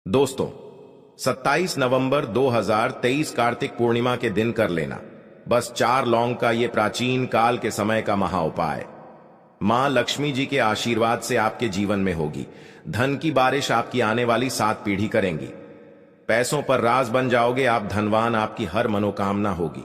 दोस्तों, 27 नवंबर 2023 कार्तिक पूर्णिमा के दिन कर लेना बस 4 लौंग का ये प्राचीन काल के समय का महा उपाय मां लक्ष्मी जी के आशीर्वाद से आपके जीवन में होगी। धन की बारिश आपकी आने वाली 7 पीढ़ी करेंगी। पैसों पर राज बन जाओगे आप धनवान, आपकी हर मनोकामना होगी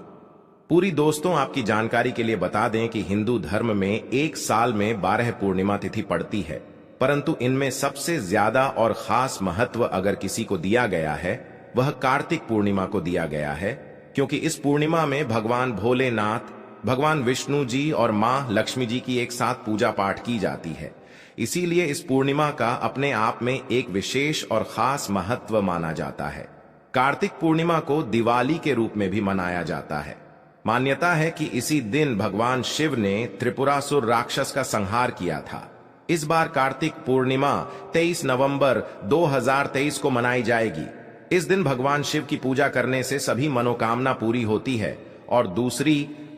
पूरी। दोस्तों, आपकी जानकारी के लिए बता दें कि हिंदू धर्म में एक साल में 12 पूर्णिमा तिथि पड़ती है, परंतु इनमें सबसे ज्यादा और खास महत्व अगर किसी को दिया गया है वह कार्तिक पूर्णिमा को दिया गया है, क्योंकि इस पूर्णिमा में भगवान भोलेनाथ, भगवान विष्णु जी और मां लक्ष्मी जी की एक साथ पूजा पाठ की जाती है। इसीलिए इस पूर्णिमा का अपने आप में एक विशेष और खास महत्व माना जाता है। कार्तिक पूर्णिमा को दिवाली के रूप में भी मनाया जाता है। मान्यता है कि इसी दिन भगवान शिव ने त्रिपुरासुर राक्षस का संहार किया था। इस बार कार्तिक पूर्णिमा 23 नवंबर 2023 को मनाई जाएगी। इस दिन भगवान शिव की पूजा करने से सभी मनोकामना पूरी होती है और दूसरी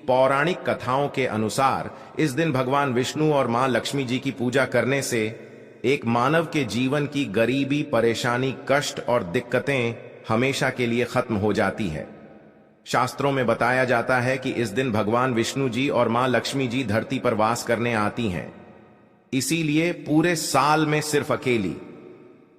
पौराणिक कथाओं के अनुसार इस दिन भगवान विष्णु और मां लक्ष्मी जी की पूजा करने से एक मानव के जीवन की गरीबी, परेशानी, कष्ट और दिक्कतें हमेशा के लिए खत्म हो जाती है। शास्त्रों में बताया जाता है कि इस दिन भगवान विष्णु जी और मां लक्ष्मी जी धरती पर वास करने आती हैं। इसीलिए पूरे साल में सिर्फ अकेली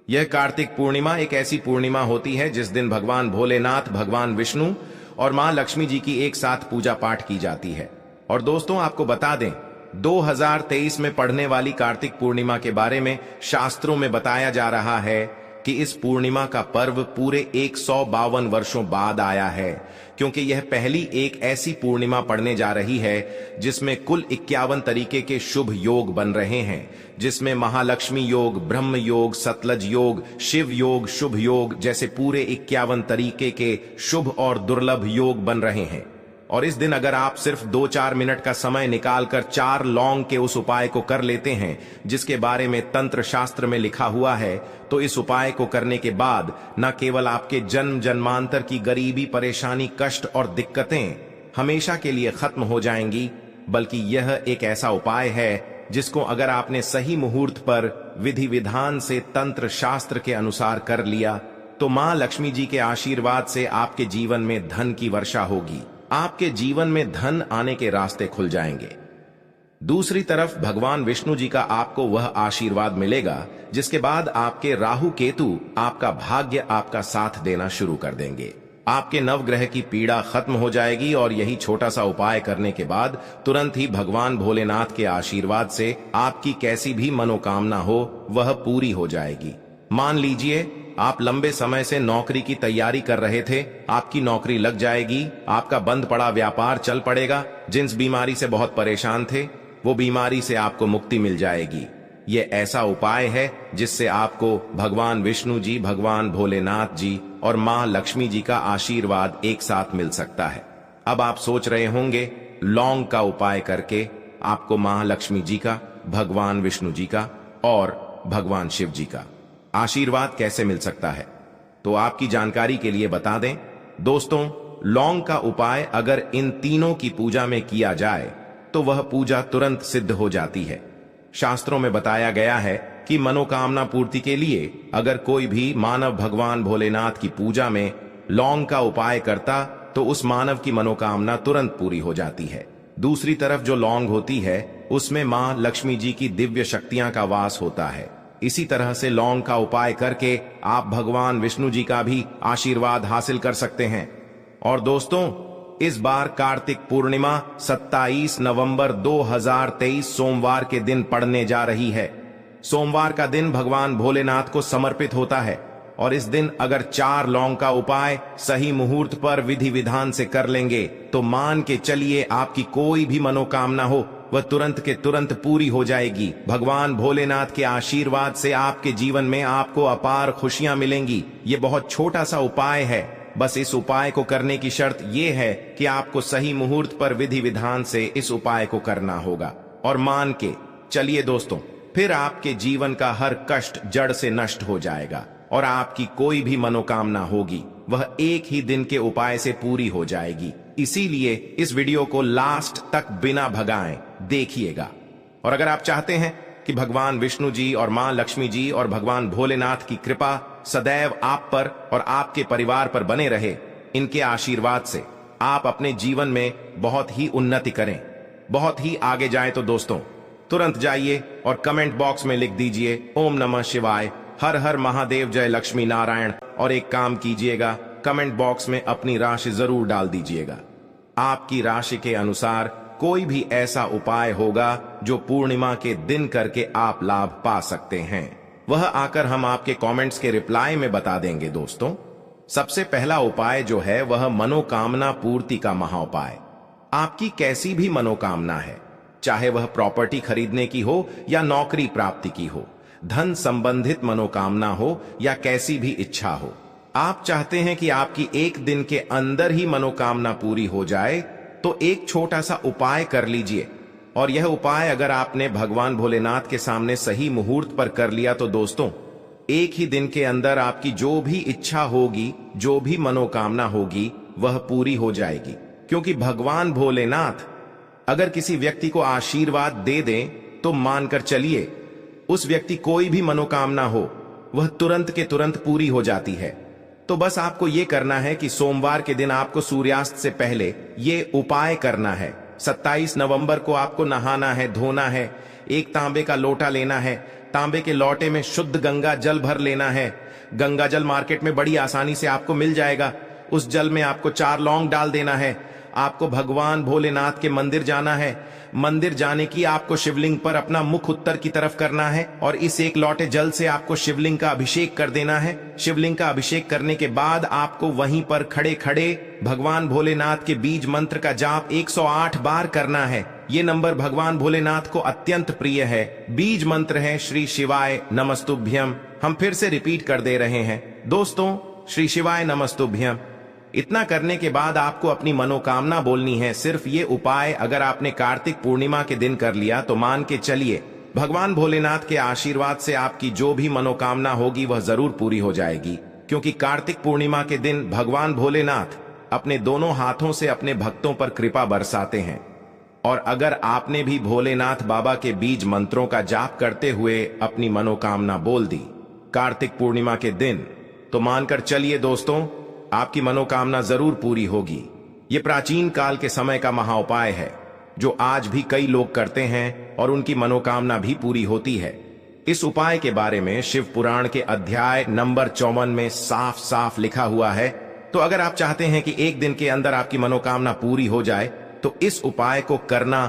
यह कार्तिक पूर्णिमा एक ऐसी पूर्णिमा होती है जिस दिन भगवान भोलेनाथ, भगवान विष्णु और मां लक्ष्मी जी की एक साथ पूजा पाठ की जाती है। और दोस्तों, आपको बता दें, 2023 में पढ़ने वाली कार्तिक पूर्णिमा के बारे में शास्त्रों में बताया जा रहा है कि इस पूर्णिमा का पर्व पूरे 152 वर्षों बाद आया है, क्योंकि यह पहली एक ऐसी पूर्णिमा पड़ने जा रही है जिसमें कुल 51 तरीके के शुभ योग बन रहे हैं, जिसमें महालक्ष्मी योग, ब्रह्म योग, सतलज योग, शिव योग, शुभ योग जैसे पूरे 51 तरीके के शुभ और दुर्लभ योग बन रहे हैं। और इस दिन अगर आप सिर्फ 2-4 मिनट का समय निकालकर 4 लौंग के उस उपाय को कर लेते हैं जिसके बारे में तंत्र शास्त्र में लिखा हुआ है, तो इस उपाय को करने के बाद न केवल आपके जन्म जन्मांतर की गरीबी, परेशानी, कष्ट और दिक्कतें हमेशा के लिए खत्म हो जाएंगी, बल्कि यह एक ऐसा उपाय है जिसको अगर आपने सही मुहूर्त पर विधि विधान से तंत्र शास्त्र के अनुसार कर लिया तो मां लक्ष्मी जी के आशीर्वाद से आपके जीवन में धन की वर्षा होगी। आपके जीवन में धन आने के रास्ते खुल जाएंगे। दूसरी तरफ भगवान विष्णु जी का आपको वह आशीर्वाद मिलेगा जिसके बाद आपके राहु केतु आपका भाग्य, आपका साथ देना शुरू कर देंगे। आपके नवग्रह की पीड़ा खत्म हो जाएगी और यही छोटा सा उपाय करने के बाद तुरंत ही भगवान भोलेनाथ के आशीर्वाद से आपकी कैसी भी मनोकामना हो वह पूरी हो जाएगी। मान लीजिए आप लंबे समय से नौकरी की तैयारी कर रहे थे, आपकी नौकरी लग जाएगी, आपका बंद पड़ा व्यापार चल पड़ेगा, जिस बीमारी से बहुत परेशान थे वो बीमारी से आपको मुक्ति मिल जाएगी। ये ऐसा उपाय है जिससे आपको भगवान विष्णु जी, भगवान भोलेनाथ जी और मां लक्ष्मी जी का आशीर्वाद एक साथ मिल सकता है। अब आप सोच रहे होंगे, लौंग का उपाय करके आपको मां लक्ष्मी जी का, भगवान विष्णु जी का और भगवान शिव जी का आशीर्वाद कैसे मिल सकता है? तो आपकी जानकारी के लिए बता दें दोस्तों, लौंग का उपाय अगर इन तीनों की पूजा में किया जाए तो वह पूजा तुरंत सिद्ध हो जाती है। शास्त्रों में बताया गया है कि मनोकामना पूर्ति के लिए अगर कोई भी मानव भगवान भोलेनाथ की पूजा में लौंग का उपाय करता तो उस मानव की मनोकामना तुरंत पूरी हो जाती है। दूसरी तरफ जो लौंग होती है उसमें मां लक्ष्मी जी की दिव्य शक्तियां का वास होता है। इसी तरह से लौंग का उपाय करके आप भगवान विष्णु जी का भी आशीर्वाद हासिल कर सकते हैं। और दोस्तों, इस बार कार्तिक पूर्णिमा 27 नवंबर 2023 सोमवार के दिन पड़ने जा रही है। सोमवार का दिन भगवान भोलेनाथ को समर्पित होता है और इस दिन अगर 4 लौंग का उपाय सही मुहूर्त पर विधि विधान से कर लेंगे तो मान के चलिए आपकी कोई भी मनोकामना हो वह तुरंत के तुरंत पूरी हो जाएगी। भगवान भोलेनाथ के आशीर्वाद से आपके जीवन में आपको अपार खुशियां मिलेंगी। ये बहुत छोटा सा उपाय है, बस इस उपाय को करने की शर्त यह है कि आपको सही मुहूर्त पर विधि विधान से इस उपाय को करना होगा। और मान के चलिए दोस्तों, फिर आपके जीवन का हर कष्ट जड़ से नष्ट हो जाएगा और आपकी कोई भी मनोकामना होगी वह एक ही दिन के उपाय से पूरी हो जाएगी। इसीलिए इस वीडियो को लास्ट तक बिना भगाएं देखिएगा। और अगर आप चाहते हैं कि भगवान विष्णु जी और मां लक्ष्मी जी और भगवान भोलेनाथ की कृपा सदैव आप पर और आपके परिवार पर बने रहे। इनके आशीर्वाद से आप अपने जीवन में बहुत ही उन्नति करें, बहुत ही आगे जाएं। तो दोस्तों तुरंत जाइए और कमेंट बॉक्स में लिख दीजिए ओम नमः शिवाय, हर हर महादेव, जय लक्ष्मी नारायण। और एक काम कीजिएगा, कमेंट बॉक्स में अपनी राशि जरूर डाल दीजिएगा। आपकी राशि के अनुसार कोई भी ऐसा उपाय होगा जो पूर्णिमा के दिन करके आप लाभ पा सकते हैं, वह आकर हम आपके कमेंट्स के रिप्लाई में बता देंगे। दोस्तों सबसे पहला उपाय जो है वह मनोकामना पूर्ति का महाउपाय। आपकी कैसी भी मनोकामना है, चाहे वह प्रॉपर्टी खरीदने की हो या नौकरी प्राप्ति की हो, धन संबंधित मनोकामना हो या कैसी भी इच्छा हो, आप चाहते हैं कि आपकी एक दिन के अंदर ही मनोकामना पूरी हो जाए, तो एक छोटा सा उपाय कर लीजिए। और यह उपाय अगर आपने भगवान भोलेनाथ के सामने सही मुहूर्त पर कर लिया तो दोस्तों एक ही दिन के अंदर आपकी जो भी इच्छा होगी, जो भी मनोकामना होगी, वह पूरी हो जाएगी। क्योंकि भगवान भोलेनाथ अगर किसी व्यक्ति को आशीर्वाद दे दें तो मानकर चलिए उस व्यक्ति कोई भी मनोकामना हो वह तुरंत के तुरंत पूरी हो जाती है। तो बस आपको यह करना है कि सोमवार के दिन आपको सूर्यास्त से पहले ये उपाय करना है। 27 नवंबर को आपको नहाना है, धोना है, एक तांबे का लोटा लेना है, तांबे के लोटे में शुद्ध गंगा जल भर लेना है। गंगा जल मार्केट में बड़ी आसानी से आपको मिल जाएगा। उस जल में आपको 4 लौंग डाल देना है। आपको भगवान भोलेनाथ के मंदिर जाना है। मंदिर जाने की आपको शिवलिंग पर अपना मुख उत्तर की तरफ करना है और इस एक लोटे जल से आपको शिवलिंग का अभिषेक कर देना है। शिवलिंग का अभिषेक करने के बाद आपको वहीं पर खड़े खड़े भगवान भोलेनाथ के बीज मंत्र का जाप 108 बार करना है। ये नंबर भगवान भोलेनाथ को अत्यंत प्रिय है। बीज मंत्र है श्री शिवाय नमस्तुभ्यम। हम फिर से रिपीट कर दे रहे हैं दोस्तों, श्री शिवाय नमस्तुभ्यम। इतना करने के बाद आपको अपनी मनोकामना बोलनी है। सिर्फ ये उपाय अगर आपने कार्तिक पूर्णिमा के दिन कर लिया तो मान के चलिए भगवान भोलेनाथ के आशीर्वाद से आपकी जो भी मनोकामना होगी वह जरूर पूरी हो जाएगी। क्योंकि कार्तिक पूर्णिमा के दिन भगवान भोलेनाथ अपने दोनों हाथों से अपने भक्तों पर कृपा बरसाते हैं। और अगर आपने भी भोलेनाथ बाबा के बीज मंत्रों का जाप करते हुए अपनी मनोकामना बोल दी कार्तिक पूर्णिमा के दिन, तो मानकर चलिए दोस्तों आपकी मनोकामना जरूर पूरी होगी। ये प्राचीन काल के समय का महाउपाय है जो आज भी कई लोग करते हैं और उनकी मनोकामना भी पूरी होती है। इस उपाय के बारे में शिव पुराण के अध्याय नंबर 54 में साफ साफ लिखा हुआ है। तो अगर आप चाहते हैं कि एक दिन के अंदर आपकी मनोकामना पूरी हो जाए तो इस उपाय को करना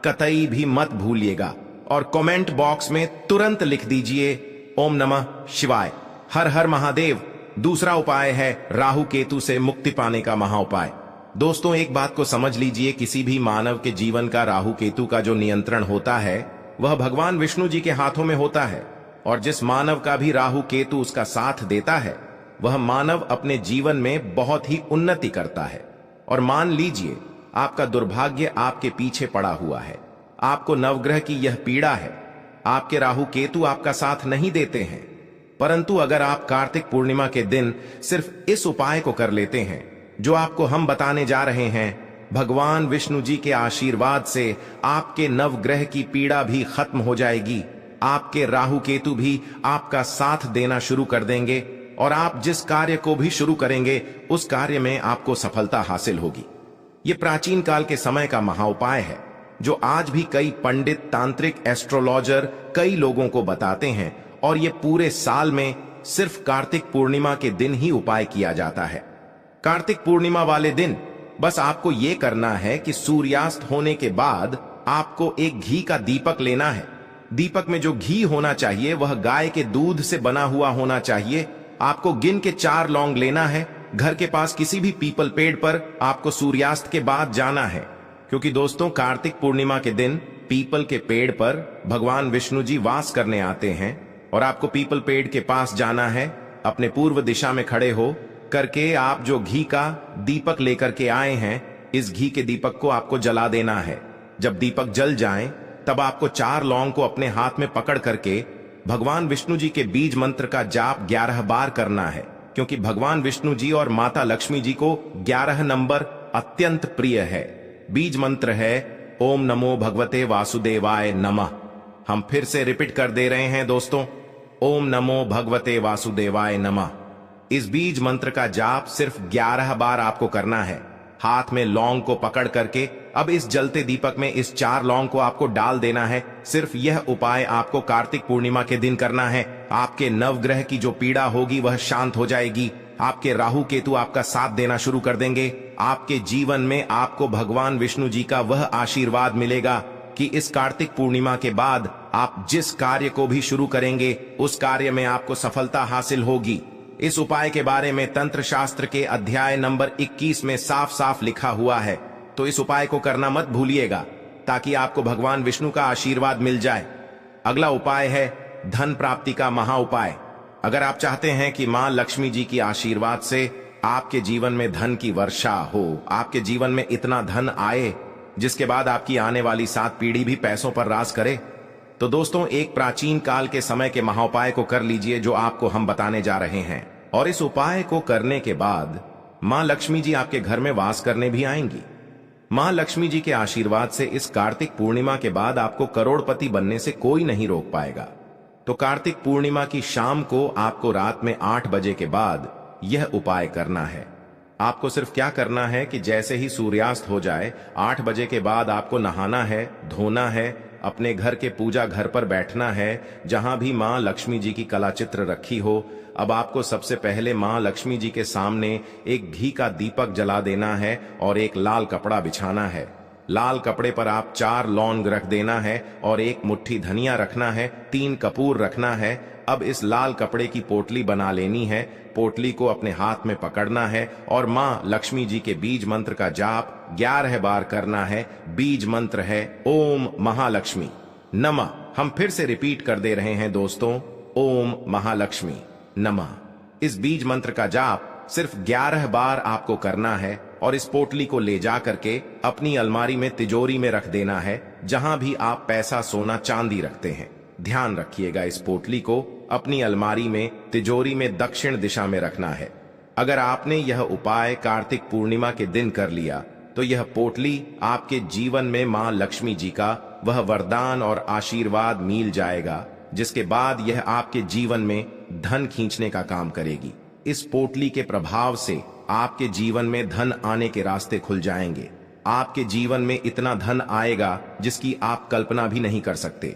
कतई भी मत भूलिएगा और कमेंट बॉक्स में तुरंत लिख दीजिए ओम नमः शिवाय, हर हर महादेव। दूसरा उपाय है राहु केतु से मुक्ति पाने का महाउपाय। दोस्तों एक बात को समझ लीजिए, किसी भी मानव के जीवन का राहु केतु का जो नियंत्रण होता है वह भगवान विष्णु जी के हाथों में होता है। और जिस मानव का भी राहु केतु उसका साथ देता है वह मानव अपने जीवन में बहुत ही उन्नति करता है। और मान लीजिए आपका दुर्भाग्य आपके पीछे पड़ा हुआ है, आपको नवग्रह की यह पीड़ा है, आपके राहु केतु आपका साथ नहीं देते हैं, परंतु अगर आप कार्तिक पूर्णिमा के दिन सिर्फ इस उपाय को कर लेते हैं जो आपको हम बताने जा रहे हैं, भगवान विष्णु जी के आशीर्वाद से आपके नवग्रह की पीड़ा भी खत्म हो जाएगी। आपके राहु केतु भी आपका साथ देना शुरू कर देंगे और आप जिस कार्य को भी शुरू करेंगे उस कार्य में आपको सफलता हासिल होगी। ये प्राचीन काल के समय का महाउपाय है जो आज भी कई पंडित, तांत्रिक, एस्ट्रोलॉजर कई लोगों को बताते हैं और ये पूरे साल में सिर्फ कार्तिक पूर्णिमा के दिन ही उपाय किया जाता है। कार्तिक पूर्णिमा वाले दिन बस आपको यह करना है कि सूर्यास्त होने के बाद आपको एक घी का दीपक लेना है। दीपक में जो घी होना चाहिए वह गाय के दूध से बना हुआ होना चाहिए। आपको गिन के 4 लौंग लेना है। घर के पास किसी भी पीपल पेड़ पर आपको सूर्यास्त के बाद जाना है, क्योंकि दोस्तों कार्तिक पूर्णिमा के दिन पीपल के पेड़ पर भगवान विष्णु जी वास करने आते हैं और आपको पीपल पेड़ के पास जाना है। अपने पूर्व दिशा में खड़े हो करके आप जो घी का दीपक लेकर के आए हैं, इस घी के दीपक को आपको जला देना है। जब दीपक जल जाए तब आपको 4 लौंग को अपने हाथ में पकड़ करके भगवान विष्णु जी के बीज मंत्र का जाप 11 बार करना है, क्योंकि भगवान विष्णु जी और माता लक्ष्मी जी को 11 नंबर अत्यंत प्रिय है। बीज मंत्र है ओम नमो भगवते वासुदेवाय नमः। हम फिर से रिपीट कर दे रहे हैं दोस्तों, ओम नमो भगवते वासुदेवाय नमः। इस बीज मंत्र का जाप सिर्फ 11 बार आपको करना है। हाथ में लौंग को पकड़ करके अब इस जलते दीपक में इस 4 लौंग को आपको डाल देना है। सिर्फ यह उपाय आपको कार्तिक पूर्णिमा के दिन करना है। आपके नवग्रह की जो पीड़ा होगी वह शांत हो जाएगी। आपके राहु केतु आपका साथ देना शुरू कर देंगे। आपके जीवन में आपको भगवान विष्णु जी का वह आशीर्वाद मिलेगा कि इस कार्तिक पूर्णिमा के बाद आप जिस कार्य को भी शुरू करेंगे उस कार्य में आपको सफलता हासिल होगी। इस उपाय के बारे में तंत्र शास्त्र के अध्याय नंबर 21 में साफ साफ लिखा हुआ है, तो इस उपाय को करना मत भूलिएगा ताकि आपको भगवान विष्णु का आशीर्वाद मिल जाए। अगला उपाय है धन प्राप्ति का महा उपाय। अगर आप चाहते हैं कि मां लक्ष्मी जी की आशीर्वाद से आपके जीवन में धन की वर्षा हो, आपके जीवन में इतना धन आए जिसके बाद आपकी आने वाली 7 पीढ़ी भी पैसों पर राज करे, तो दोस्तों एक प्राचीन काल के समय के महाउपाय को कर लीजिए जो आपको हम बताने जा रहे हैं। और इस उपाय को करने के बाद मां लक्ष्मी जी आपके घर में वास करने भी आएंगी। मां लक्ष्मी जी के आशीर्वाद से इस कार्तिक पूर्णिमा के बाद आपको करोड़पति बनने से कोई नहीं रोक पाएगा। तो कार्तिक पूर्णिमा की शाम को आपको रात में 8 बजे के बाद यह उपाय करना है। आपको सिर्फ क्या करना है कि जैसे ही सूर्यास्त हो जाए 8 बजे के बाद आपको नहाना है, धोना है, अपने घर के पूजा घर पर बैठना है जहां भी मां लक्ष्मी जी की कला चित्र रखी हो। अब आपको सबसे पहले मां लक्ष्मी जी के सामने एक घी का दीपक जला देना है और एक लाल कपड़ा बिछाना है। लाल कपड़े पर आप 4 लौंग रख देना है और 1 मुट्ठी धनिया रखना है, 3 कपूर रखना है। अब इस लाल कपड़े की पोटली बना लेनी है। पोटली को अपने हाथ में पकड़ना है और मां लक्ष्मी जी के बीज मंत्र का जाप 11 बार करना है। बीज मंत्र है ओम महालक्ष्मी नमः। हम फिर से रिपीट कर दे रहे हैं दोस्तों, ओम महालक्ष्मी नमः। इस बीज मंत्र का जाप सिर्फ 11 बार आपको करना है और इस पोटली को ले जा करके अपनी अलमारी में तिजोरी में रख देना है, जहां भी आप पैसा सोना चांदी रखते हैं। ध्यान रखिएगा इस पोटली को अपनी अलमारी में तिजोरी में दक्षिण दिशा में रखना है। अगर आपने यह उपाय कार्तिक पूर्णिमा के दिन कर लिया तो यह पोटली आपके जीवन में मां लक्ष्मी जी का वह वरदान और आशीर्वाद मिल जाएगा, जिसके बाद यह आपके जीवन में धन खींचने का काम करेगी। इस पोटली के प्रभाव से आपके जीवन में धन आने के रास्ते खुल जाएंगे। आपके जीवन में इतना धन आएगा जिसकी आप कल्पना भी नहीं कर सकते।